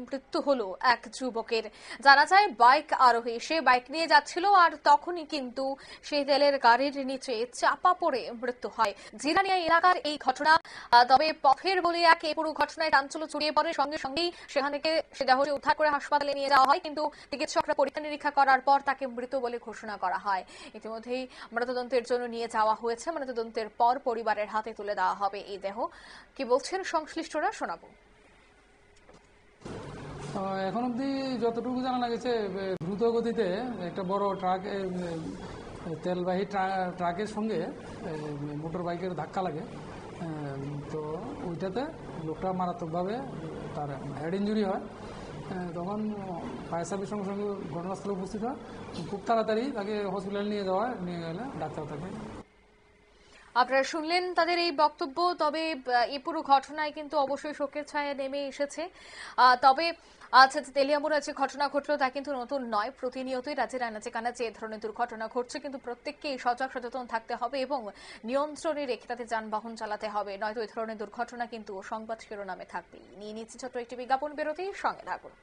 মৃত্যু হলো এক যুবকের। জানা যায় বাইক আরোহী সে বাইক নিয়ে যাচ্ছিল আর তখনই কিন্তু সেই তেলের গাড়ির নিচে চাপা পড়ে মৃত্যু হয়। জিরানিয়া এলাকার এই ঘটনা। তবে পথের বলে এক এই পুরো ঘটনায় চাঞ্চল্য ছড়িয়ে পড়ে। সঙ্গে সঙ্গেই সেখান থেকে সে দেহটি উদ্ধার করে হাসপাতালে নিয়ে যাওয়া হয়, কিন্তু চিকিৎসকরা পরীক্ষা নিরীক্ষা করার পর তাকে মৃত বলে ঘোষণা করা হয়। ইতিমধ্যেই ময়নাতদন্তের জন্য নিয়ে যাওয়া হয়েছে। ময়নাতদন্তের পর পরিবারের হাতে তুলে দেওয়া হবে এই দেহ। কি বলছেন সংশ্লিষ্টরা শোনাবো। এখন অব্দি যতটুকু জানা গেছে, দ্রুত গতিতে একটা বড় ট্রাক, তেলবাহী ট্রাকের সঙ্গে মোটর বাইকের ধাক্কা লাগে। তো ওইটাতে লোকটা মারাত্মকভাবে তার হেড ইঞ্জুরি হয়। তখন ফায়ার সার্ভিস সঙ্গে সঙ্গে ঘটনাস্থলে উপস্থিত হয়। খুব তাড়াতাড়ি তাকে হসপিটালে নিয়ে গেলে ডাক্তার তাকে। আপনারা শুনলেন তাদের এই বক্তব্য। তবে এই পুরো ঘটনায় কিন্তু অবশ্যই শোকের ছায়া নেমে এসেছে। তবে আচ্ছা, তেলিয়ামুড়া যে ঘটনা ঘটলো তা কিন্তু নতুন নয়। প্রতিনিয়তই রাজ্যের আনাচে কানাচে এ ধরনের দুর্ঘটনা ঘটছে, কিন্তু প্রত্যেককেই সজাগ সচেতন থাকতে হবে এবং নিয়ন্ত্রণে রেখে তাতে যানবাহন চালাতে হবে, নয়তো এই ধরনের দুর্ঘটনা কিন্তু সংবাদ শিরোনামে থাকবেই। নিয়ে নিচ্ছে ছোট্ট একটি বিজ্ঞাপন বিরতি, সঙ্গে থাকুন।